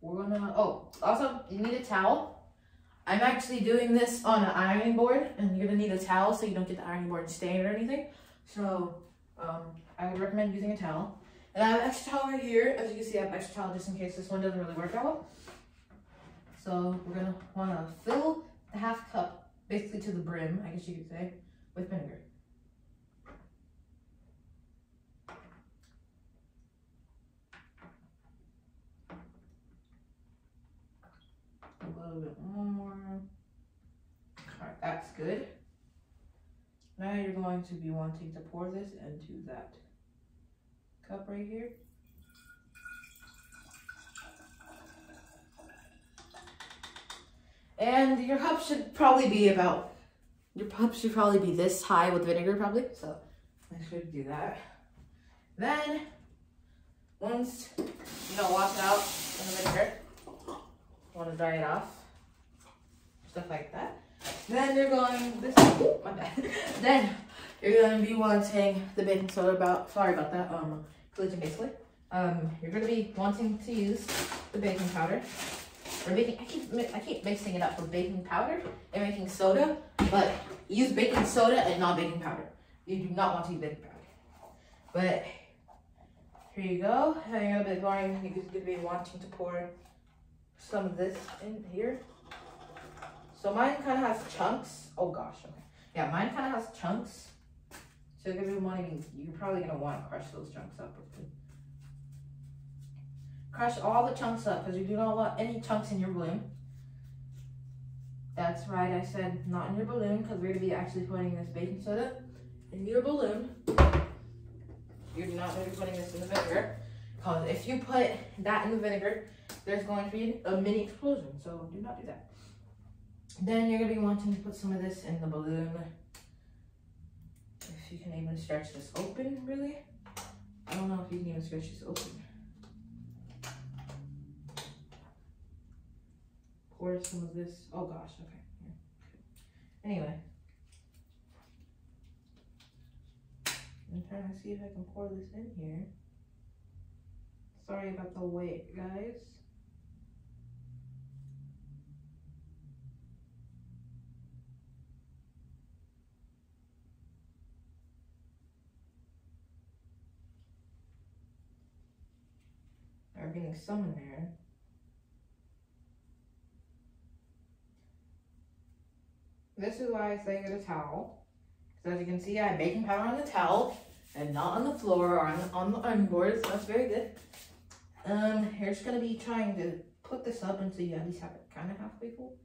we're gonna, oh, also you need a towel. I'm actually doing this on an ironing board, and you're gonna need a towel so you don't get the ironing board stained or anything. So I would recommend using a towel. And I have an extra towel right here. As you can see, I have extra towel just in case this one doesn't really work out well. So we're gonna wanna fill the half cup, basically to the brim, I guess you could say, with vinegar. A little bit more. Alright, that's good. Now you're going to be wanting to pour this into that cup right here. And your cup should probably be this high with vinegar probably. So make sure to do that. Then once wash it out in the vinegar, want to dry it off, stuff like that. Then you're going Then you're going to be wanting the baking soda. Sorry about that. Collision basically. You're going to be wanting to use the baking powder. Or baking. I keep mixing it up with baking powder and baking soda, but use baking soda and not baking powder. You do not want to use baking powder. But here you go. And you're going to be wanting to pour some of this in here. So mine kind of has chunks. Oh gosh, okay. Yeah, mine kind of has chunks. So you're probably going to want to crush those chunks up. Crush all the chunks up because you do not want any chunks in your balloon. That's right, I said not in your balloon because we're going to be actually putting this baking soda in your balloon. You're not going to be putting this in the vinegar because if you put that in the vinegar, there's going to be a mini explosion. So do not do that. Then you're going to be wanting to put some of this in the balloon. If you can even stretch this open, really. I don't know if you can even stretch this open. Pour some of this. Oh gosh, okay. Yeah. Anyway. I'm trying to see if I can pour this in here. Sorry about the wait, guys. I'm getting some in there. This is why I say get a towel. So as you can see, I have baking powder on the towel and not on the floor or on the iron board, so that's very good. You're just gonna be trying to put this up until you at least have it kind of halfway full.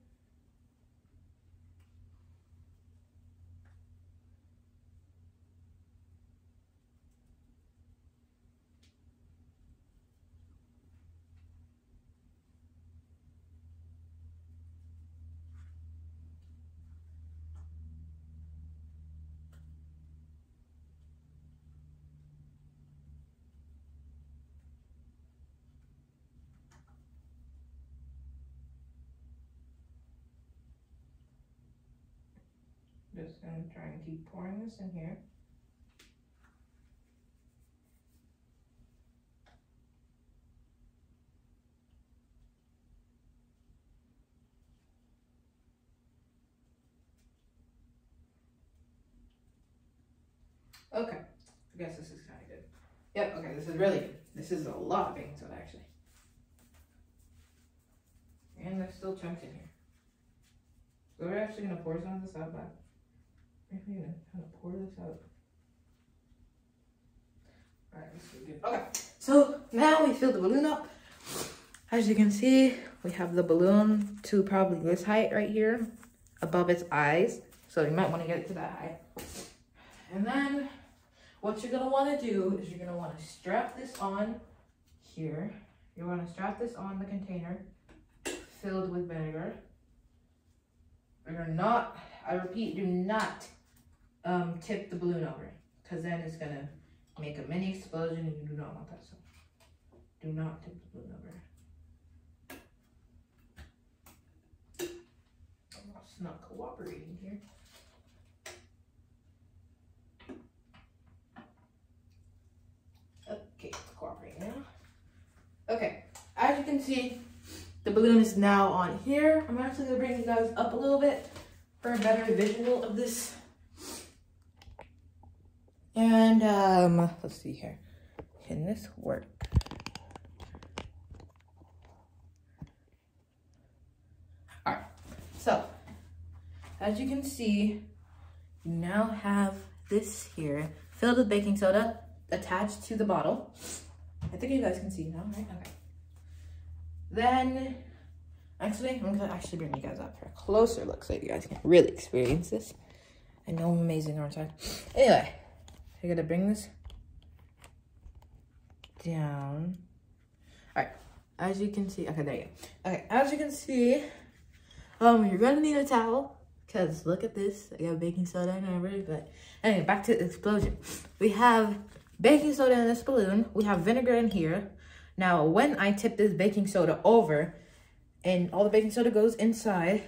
Just gonna try and keep pouring this in here. Okay, I guess this is kind of good. Yep, okay, this is really good. This is a lot of baking soda, actually. And there's still chunks in here. So we're actually gonna pour some of this out back. We're gonna kind of pour this out. Alright, this is good. Okay, so now we fill the balloon up. As you can see, we have the balloon to probably this height right here, above its eyes. So you might want to get it to that height. And then what you're gonna want to do is you're gonna want to strap this on here. You want to strap this on the container filled with vinegar. You're not, I repeat, do not tip the balloon over, because then it's gonna make a mini explosion and you do not want that. So do not tip the balloon over. It's not cooperating here. Okay, it's cooperating now. Okay, as you can see, The balloon is now on here. I'm actually gonna bring you guys up a little bit for a better visual of this. And let's see here. Can this work? All right, so as you can see, you now have this here filled with baking soda attached to the bottle. I think you guys can see now, right? Okay. Then, actually, I'm gonna bring you guys up for a closer look so you guys can really experience this. I know I'm amazing, aren't I? Anyway, I gotta bring this down. All right, as you can see, okay, there you go. Okay, as you can see, you're gonna need a towel because look at this. I got baking soda and everything. But anyway, back to the explosion. We have baking soda in this balloon. We have vinegar in here. Now, when I tip this baking soda over and all the baking soda goes inside,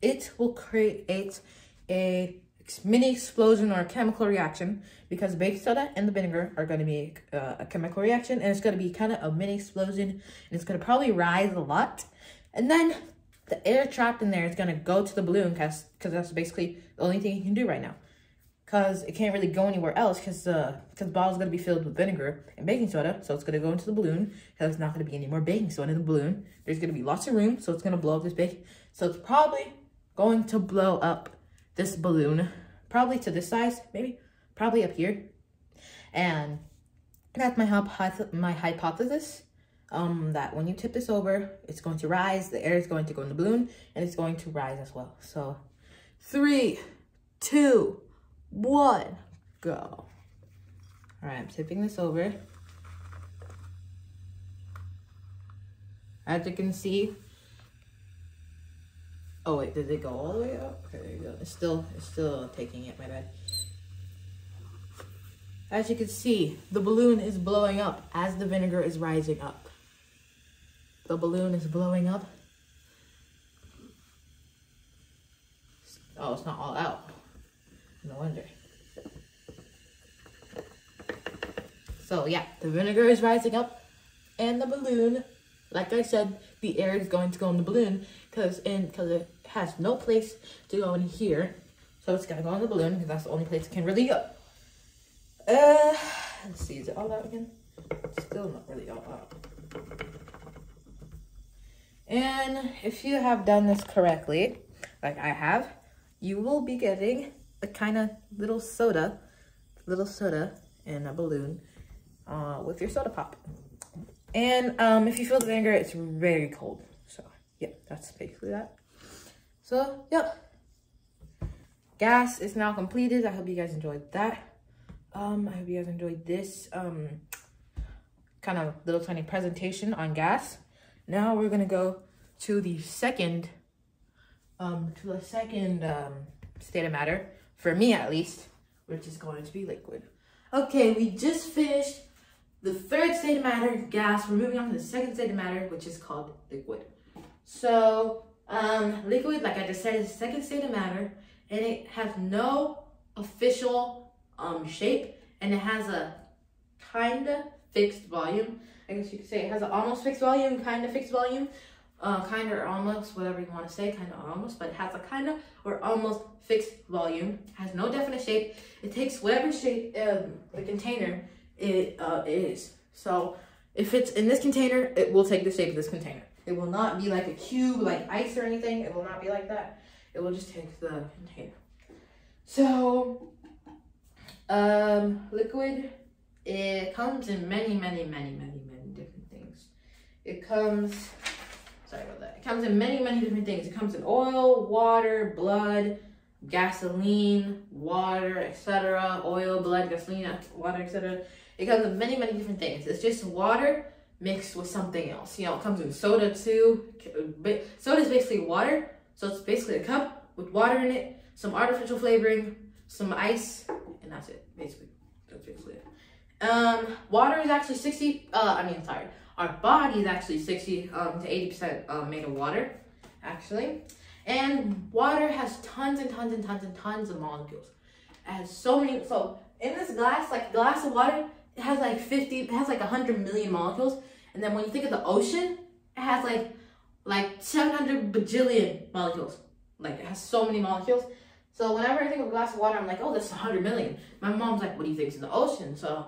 it will create a mini explosion or a chemical reaction because baking soda and the vinegar are going to be a chemical reaction, and it's going to be kind of a mini explosion, and it's going to probably rise a lot. And then the air trapped in there is going to go to the balloon because that's basically the only thing you can do right now. Because it can't really go anywhere else because the bottle is going to be filled with vinegar and baking soda. So it's going to go into the balloon because there's not going to be any more baking soda in the balloon. There's going to be lots of room, so it's going to blow up this big. So it's probably going to blow up this balloon, probably to this size, maybe, probably up here. And that's my hypothesis, that when you tip this over, it's going to rise, the air is going to go in the balloon, and it's going to rise as well. So 3, 2, 1, go. All right, I'm tipping this over. As you can see, oh wait, did it go all the way up? Okay, there you go. It's still taking it, my bad. As you can see, the balloon is blowing up as the vinegar is rising up. The balloon is blowing up. Oh, it's not all out. No wonder. So yeah, the vinegar is rising up and the balloon, like I said, the air is going to go in the balloon because it has no place to go in here. So it's gonna go in the balloon because that's the only place it can really go. Let's see, is it all out again? It's still not really all out. And if you have done this correctly, like I have, you will be getting a kind of little soda in a balloon with your soda pop. And if you feel the vinegar, it's very cold. So yeah, that's basically that. So yeah, gas is now completed. I hope you guys enjoyed that. I hope you guys enjoyed this kind of little tiny presentation on gas. Now we're gonna go to the second state of matter, for me at least, which is going to be liquid. Okay, we just finished the third state of matter, gas. We're moving on to the second state of matter, which is called liquid. So liquid, like I just said, is the second state of matter, and it has no official shape, and it has a kind of fixed volume. I guess you could say it has an almost fixed volume, kind of fixed volume, kind of or almost, whatever you want to say, kind of or almost, but it has a kind of or almost fixed volume. It has no definite shape. It takes whatever shape the container it is. So if it's in this container, it will take the shape of this container. It will not be like a cube, like ice or anything. It will not be like that. It will just take the container. So liquid, it comes in many different things. It comes, sorry about that. It comes in many different things. It comes in oil, water, blood, gasoline, water, etc. Oil, blood, gasoline, water, etc. It comes in many different things. It's just water mixed with something else. You know, it comes in soda too. Soda is basically water. So it's basically a cup with water in it, some artificial flavoring, some ice, and that's it, basically. That's basically it. Water is actually our body is actually 60 to 80% made of water, actually. And water has tons and tons of molecules. It has so many, so in this glass, like a glass of water, it has like 100 million molecules. And then when you think of the ocean, it has like like 700 bajillion molecules. Like, it has so many molecules. So whenever I think of a glass of water, I'm like, oh, that's 100 million. My mom's like, what do you think is in the ocean? So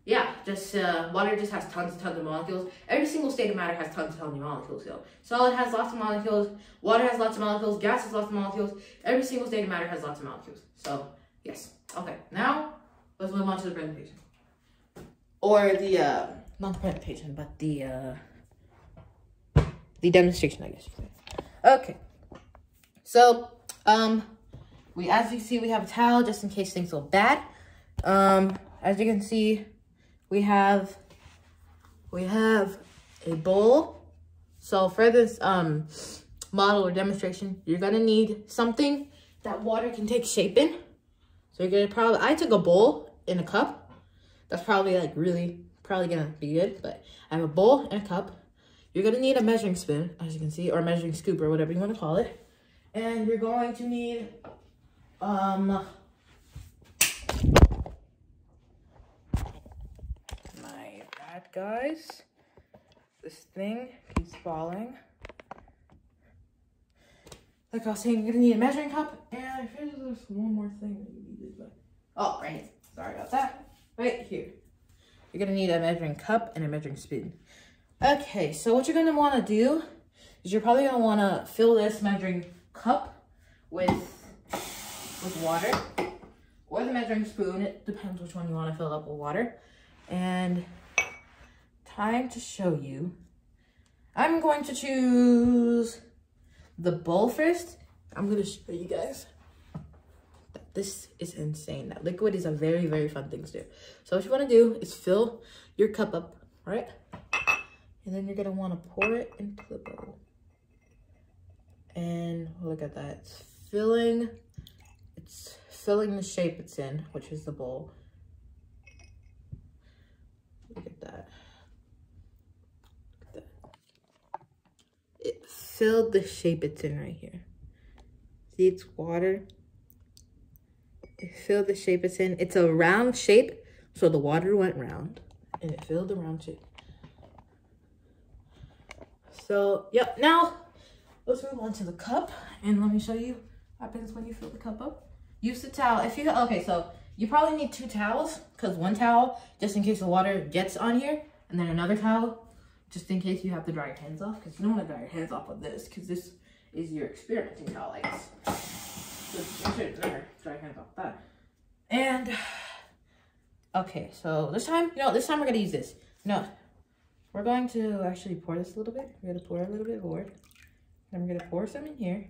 yeah, just water just has tons and tons of molecules. Every single state of matter has tons and tons of molecules. So solid has lots of molecules. Water has lots of molecules. Gas has lots of molecules. Every single state of matter has lots of molecules. So yes. Okay, now let's move on to the presentation. Or the, not the presentation, but the demonstration, I guess you could say. Okay. So, as you see, we have a towel just in case things go bad. As you can see, we have a bowl. So for this model or demonstration, you're gonna need something that water can take shape in. So you're gonna I took a bowl and a cup. That's probably like probably gonna be good, but I have a bowl and a cup. You're gonna need a measuring spoon, as you can see, or a measuring scoop, or whatever you want to call it. And you're going to need my bad guys. This thing keeps falling. Like I was saying, you're gonna need a measuring cup, and I feel there's one more thing that you needed, but oh, right here. Sorry about that. Right here. You're gonna need a measuring cup and a measuring spoon. Okay, so what you're gonna want to do is you're probably gonna want to fill this measuring cup with water, or the measuring spoon. It depends which one you want to fill up with water. And time to show you. I'm going to choose the bowl first. I'm gonna show you guys. This is insane. That liquid is a very, very fun thing to do. So what you want to do is fill your cup up, right? And then you're gonna want to pour it into the bowl. And look at that. It's filling the shape it's in, which is the bowl. Look at that. Look at that. It filled the shape it's in right here. See, it's water. It filled the shape it's in. It's a round shape, so the water went round, and it filled the round shape. So, yep, now let's move on to the cup, and let me show you what happens when you fill the cup up. Use the towel. Okay, so you probably need 2 towels, because one towel, just in case the water gets on here, and then another towel, just in case you have to dry your hands off, because you don't want to dry your hands off with this, because this is your experimenting towel, I guess. Just make sure it's never dry your hands off with that. And, okay, so this time we're going to use this. No. We're going to actually pour this a little bit. We're going to pour a little bit more. Then we're going to pour some in here.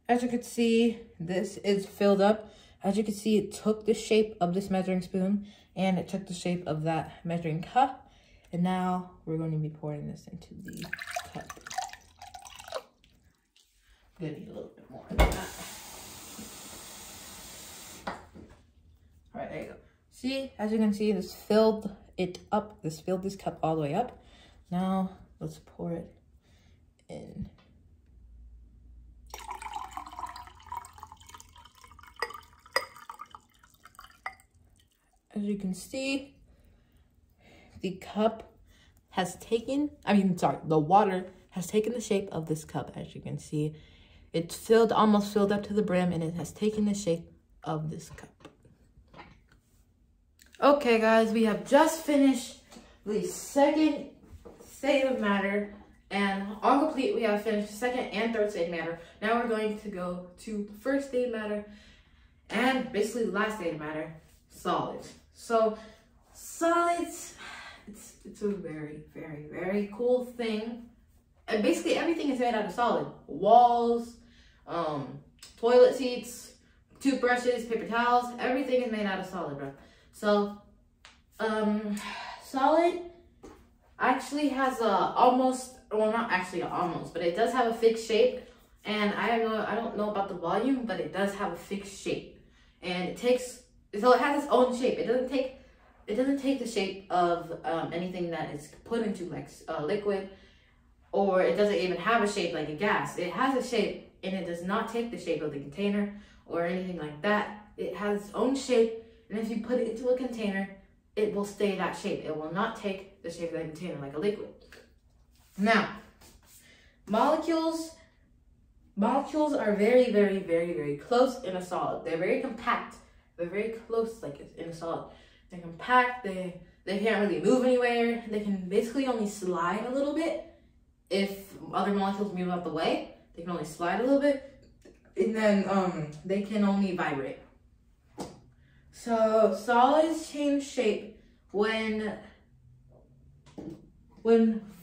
As you can see, this is filled up. As you can see, it took the shape of this measuring spoon, and it took the shape of that measuring cup. And now we're going to be pouring this into the cup. I'm going to need a little bit more than that. All right, there you go. See, as you can see, this filled it up. This filled this cup all the way up. Now let's pour it in. As you can see, the cup has taken, the water has taken the shape of this cup. As you can see, it's almost filled up to the brim, and it has taken the shape of this cup. Okay, guys, we have just finished the second state of matter, and all complete. We have finished the second and third state of matter. Now we're going to go to the first state of matter, and basically the last state of matter, solids. So solids, it's a very, very, very cool thing. And basically everything is made out of solid. Walls, toilet seats, toothbrushes, paper towels, everything is made out of solid, bro. So, solid actually has but it does have a fixed shape. And I don't know about the volume, but it does have a fixed shape. And it has its own shape. It doesn't take the shape of anything that is put into like liquid, or it doesn't even have a shape like a gas. It has a shape, and it does not take the shape of the container or anything like that. It has its own shape. And if you put it into a container, it will stay that shape. It will not take the shape of the container like a liquid. Now, molecules are very, very, very, very close in a solid. They're very compact. They're very close, like in a solid. They're compact. They can't really move anywhere. They can basically only slide a little bit. If other molecules move out the way, they can only slide a little bit, and then they can only vibrate. So solids change shape when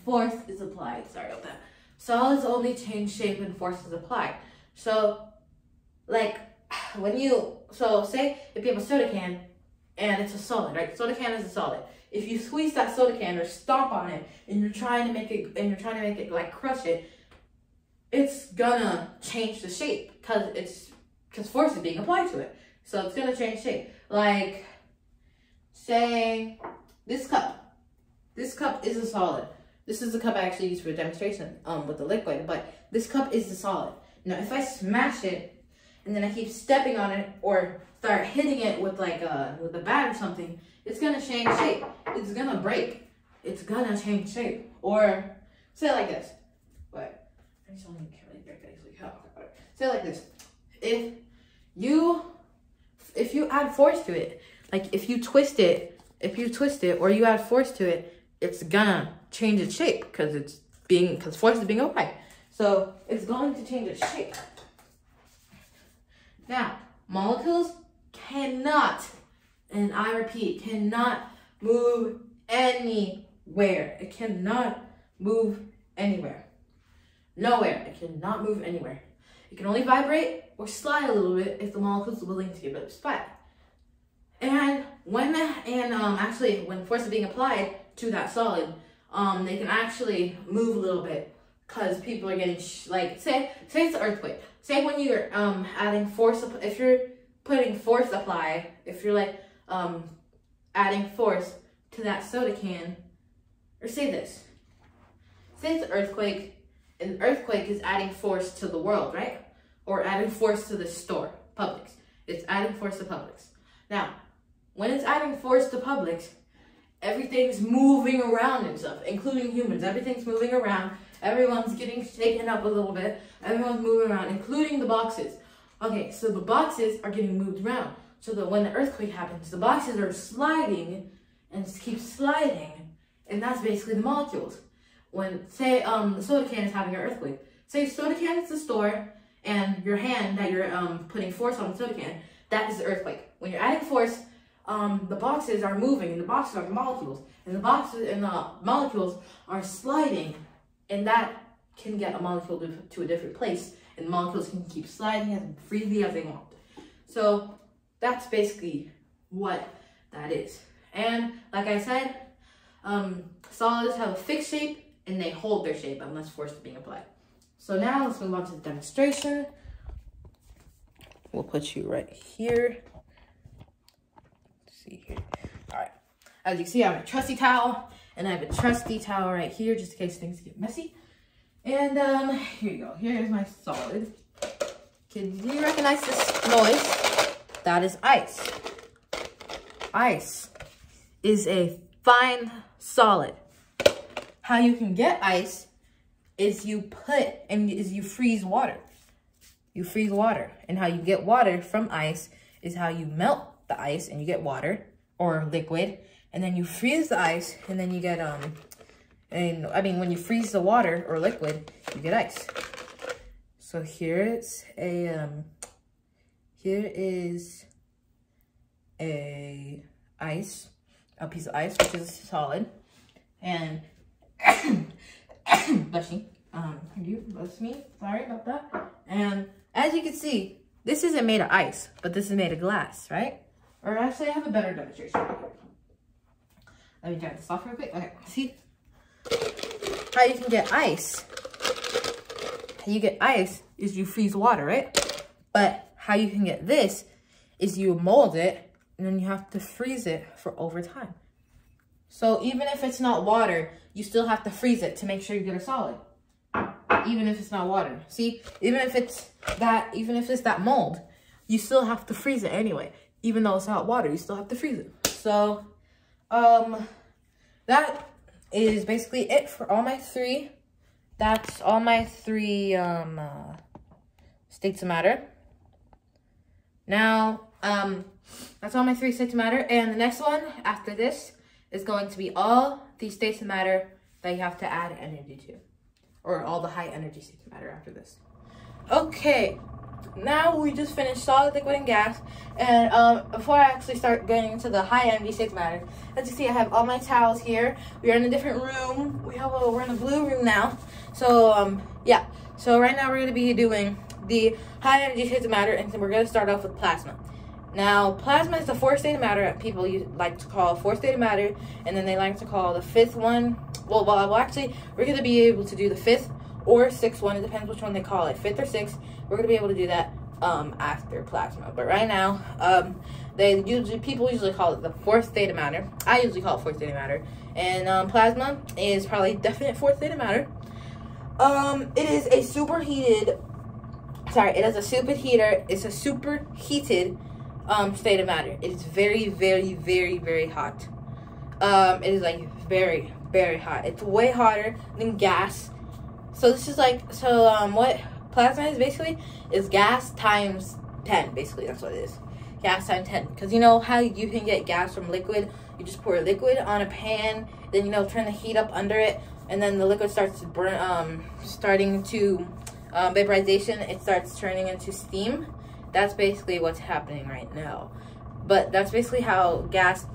force is applied. Sorry about that. Solids only change shape when force is applied. So, like say if you have a soda can and it's a solid, right? Soda can is a solid. If you squeeze that soda can or stomp on it and you're trying to make it like crush it, it's gonna change the shape because force is being applied to it. So it's gonna change shape. Like, say this cup. This cup is a solid. This is the cup I actually used for a demonstration with the liquid, but this cup is the solid. Now if I smash it and then I keep stepping on it or start hitting it with like with a bat or something, it's gonna change shape. It's gonna break. It's gonna change shape. Or say it like this. But I just want to make it right there. Say it like this. If you add force to it, like if you twist it or you add force to it, it's gonna change its shape because force is being applied. So it's going to change its shape. Now, molecules cannot, and I repeat, cannot move anywhere. It cannot move anywhere. Nowhere. It cannot move anywhere. It can only vibrate or slide a little bit if the molecule is willing to give it a spike. And when force is being applied to that solid, they can actually move a little bit because people are getting like say it's an earthquake. Say when you're adding force, if you're putting force apply, if you're like adding force to that soda can, or say this. Say it's an earthquake. An earthquake is adding force to the world, right? Or adding force to the store, Publix. It's adding force to Publix. Now, when it's adding force to Publix, everything's moving around and stuff, including humans. Everything's moving around. Everyone's getting shaken up a little bit. Everyone's moving around, including the boxes. Okay, so the boxes are getting moved around. So that when the earthquake happens, the boxes are sliding and keep sliding. And that's basically the molecules. When, say, the soda can is having an earthquake. Say soda can is the store, and your hand that you're putting force on the soda can, that is the earthquake. When you're adding force, the boxes are moving, and the boxes are molecules. And the boxes and the molecules are sliding, and that can get a molecule to a different place. And the molecules can keep sliding as freely as they want. So that's basically what that is. And like I said, solids have a fixed shape, and they hold their shape unless force is being applied. So now let's move on to the demonstration. We'll put you right here. Let's see here. All right. As you can see, I have a trusty towel, and I have a trusty towel right here just in case things get messy. And here you go. Here's my solid. Can you recognize this noise? That is ice. Ice is a fine solid. How you can get ice is you freeze water. You freeze water. And how you get water from ice is how you melt the ice and you get water or liquid. And then you freeze the ice and then you get, when you freeze the water or liquid, you get ice. So here is a piece of ice, which is solid. And bless me. Bless me. Sorry about that. And as you can see, this isn't made of ice, but this is made of glass, right? Or actually, I have a better demonstration. Let me dry this off real quick. Okay, see how you can get ice. How you get ice is you freeze water, right? But how you can get this is you mold it, and then you have to freeze it for over time. So even if it's not water, you still have to freeze it to make sure you get a solid. Even if it's not water. See, even if it's that mold, you still have to freeze it anyway. Even though it's not water, you still have to freeze it. So, that is basically it for all my 3 that's all my 3 states of matter. Now, that's all my 3 states of matter. And the next one after this is going to be all the states of matter that you have to add energy to. Or all the high energy states of matter after this. Okay, now we just finished solid, liquid, and gas. And before I actually start getting into the high energy states of matter, as you see, I have all my towels here. We are in a different room. We're in a blue room now. So yeah. So right now we're gonna be doing the high energy states of matter, and we're gonna start off with plasma. Now, plasma is the 4th state of matter that people like to call 4th state of matter, and then they like to call the 5th one. Well, actually, we're going to be able to do the 5th or 6th one. It depends which one they call it, 5th or 6th. We're going to be able to do that after plasma. But right now, people usually call it the 4th state of matter. I usually call it 4th state of matter. And plasma is probably definite 4th state of matter. It is a superheated. Sorry, it is a superheater. It's a superheated state of matter. It is very, very, very, very hot. It is like very, very hot. It's way hotter than gas. So this is like, what plasma is basically is gas times 10. Basically, that's what it is. Gas times 10. Because you know how you can get gas from liquid? You just pour liquid on a pan, then turn the heat up under it, and then the liquid starts to burn, starting to vaporization. It starts turning into steam. That's basically what's happening right now. But that's basically how gas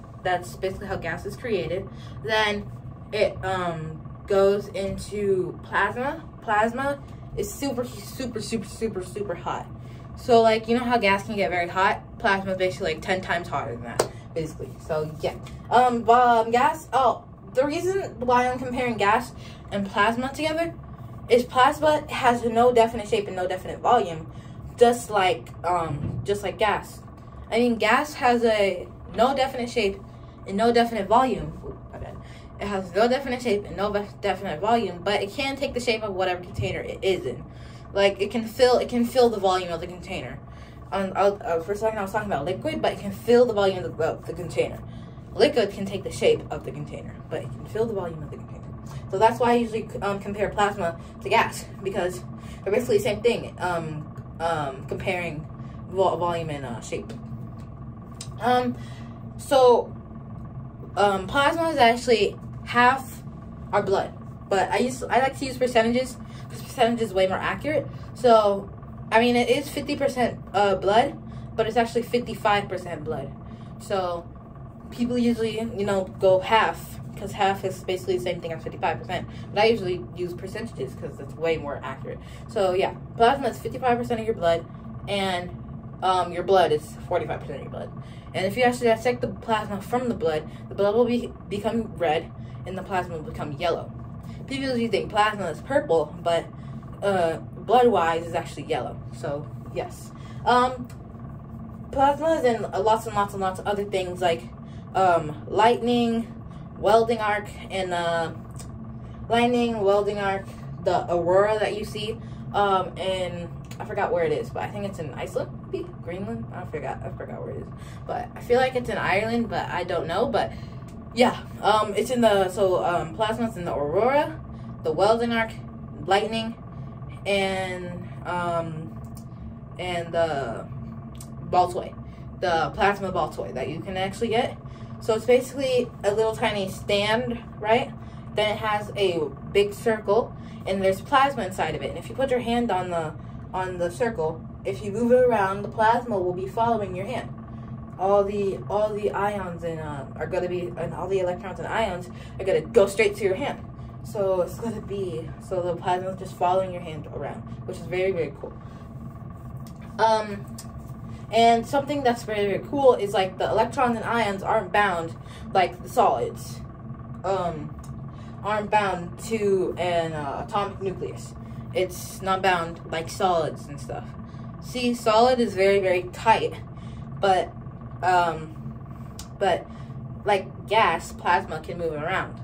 is created. Then it goes into plasma. Plasma is super, super, super, super, super hot. So like, you know how gas can get very hot? Plasma is basically like 10 times hotter than that, basically. So yeah. Gas, the reason why I'm comparing gas and plasma together is plasma has no definite shape and no definite volume. Just like gas. I mean, gas has a no definite shape and no definite volume. It has no definite shape and no definite volume, but it can take the shape of whatever container it is in. Like it can fill the volume of the container. For a second I was talking about liquid, but it can fill the volume of the container. Liquid can take the shape of the container, but it can fill the volume of the container. So that's why I usually compare plasma to gas, because they're basically the same thing. Comparing volume and shape. Plasma is actually half our blood, but I like to use percentages because percentage is way more accurate. So, I mean, it is 50% blood, but it's actually 55% blood. So, people usually, go half, because half is basically the same thing as 55%. But I usually use percentages because it's way more accurate. So, yeah, plasma is 55% of your blood, and your blood is 45% of your blood. And if you actually dissect the plasma from the blood will become red, and the plasma will become yellow. People usually think plasma is purple, but blood-wise is actually yellow. So, yes. Plasma is in lots and lots and lots of other things like lightning, welding arc, and the aurora that you see, and I forgot where it is, but I think it's in Iceland, maybe? Greenland? I forgot where it is. But I feel like it's in Ireland, but I don't know. But yeah, it's in the, plasma's in the aurora, the welding arc, lightning, and the Baltoy, the plasma Baltoy that you can actually get. So it's basically a little tiny stand, right? Then it has a big circle, and there's plasma inside of it. And if you put your hand on the circle, if you move it around, the plasma will be following your hand. All the ions and are gonna be, and all the electrons and ions are gonna go straight to your hand. So it's gonna be, so the plasma is just following your hand around, which is very, very cool. And something that's very, very cool is like the electrons and ions aren't bound like the solids. Aren't bound to an atomic nucleus. It's not bound like solids and stuff. See, solid is very, very tight, but like gas, plasma can move around.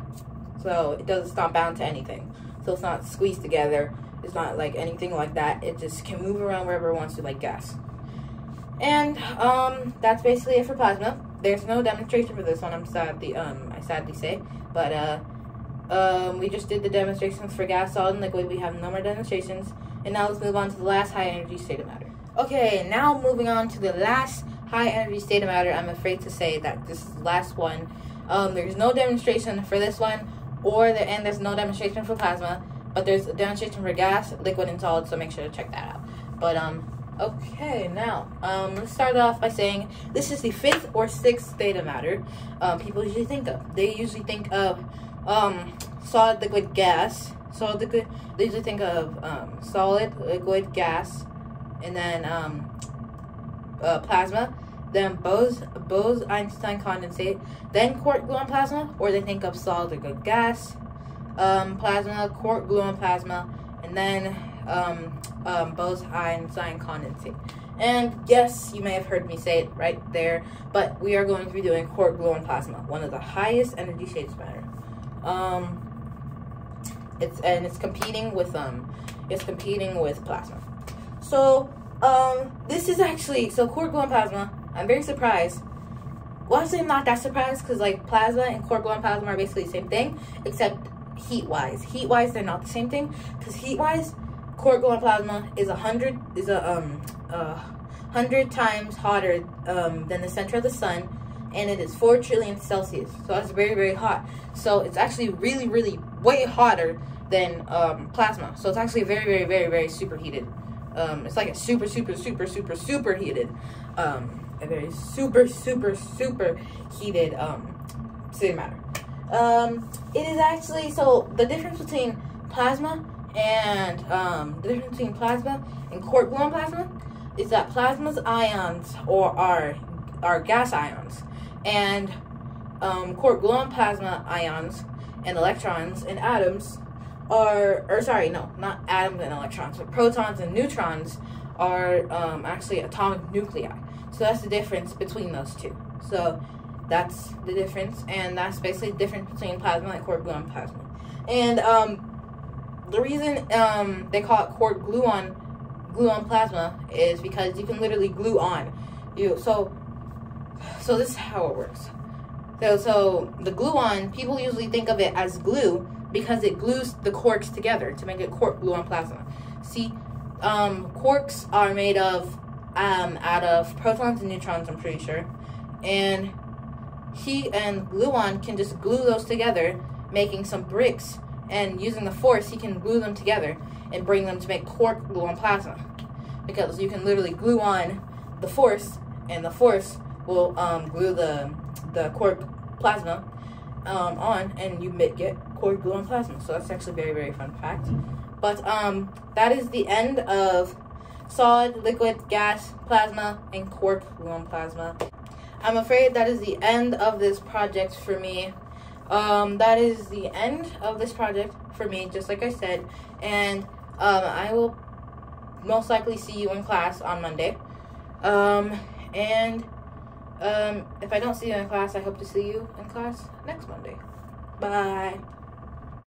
So it's not bound to anything. So it's not squeezed together. It's not like anything like that. It just can move around wherever it wants to, like gas. And that's basically it for plasma. There's no demonstration for this one. I sadly say, but We just did the demonstrations for gas, solid, and liquid. We have no more demonstrations. And now let's move on to the last high energy state of matter. Okay, now moving on to the last high energy state of matter. I'm afraid to say that this is the last one. There's no demonstration for this one, and there's no demonstration for plasma, but there's a demonstration for gas, liquid, and solid, so make sure to check that out. But, okay, now, let's start off by saying this is the 5th or 6th state of matter people usually think of. They usually think of solid, liquid, gas. Solid, liquid, they usually think of solid, liquid, gas, and then plasma, then Bose-Einstein condensate, then quark-gluon plasma, or they think of solid, liquid, gas, plasma, quark-gluon plasma, and then Bose-Einstein condensate. And yes, you may have heard me say it right there, but we are going to be doing quark-gluon plasma, one of the highest energy states of matter. It's competing with plasma. So this is actually quark-gluon plasma. I'm very surprised. Well, actually, I'm not that surprised because like plasma and quark-gluon plasma are basically the same thing, except heat-wise. Heat-wise, they're not the same thing because heat-wise, quark-gluon plasma is 100 times hotter than the center of the sun, and it is 4 trillion Celsius. So that's very, very hot. So it's actually really, really way hotter than plasma. So it's actually very, very, very, very superheated. It's like a super heated, a very super heated state of matter. It is actually, so the difference between plasma and quark-gluon plasma is that plasma's ions are gas ions, and quark-gluon plasma ions and electrons and atoms not atoms and electrons, but protons and neutrons are actually atomic nuclei. So that's the difference between those two. So that's the difference, and that's basically the difference between plasma and quark-gluon plasma. And the reason they call it quark-gluon plasma is because you can literally glue on. So this is how it works. So the gluon, people usually think of it as glue because it glues the quarks together to make it quark-gluon plasma. See, quarks are made of out of protons and neutrons, I'm pretty sure, and heat and gluon can just glue those together, making some bricks, and using the force, he can glue them together and bring them to make quark-gluon plasma, because you can literally glue on the force, and the force will glue the quark plasma on, and you get quark-gluon plasma. So that's actually a very, very fun fact. But that is the end of solid, liquid, gas, plasma, and quark-gluon plasma. I'm afraid that is the end of this project for me. That is the end of this project for me, just like I said. And I will most likely see you in class on Monday. If I don't see you in class, I hope to see you in class next Monday. Bye.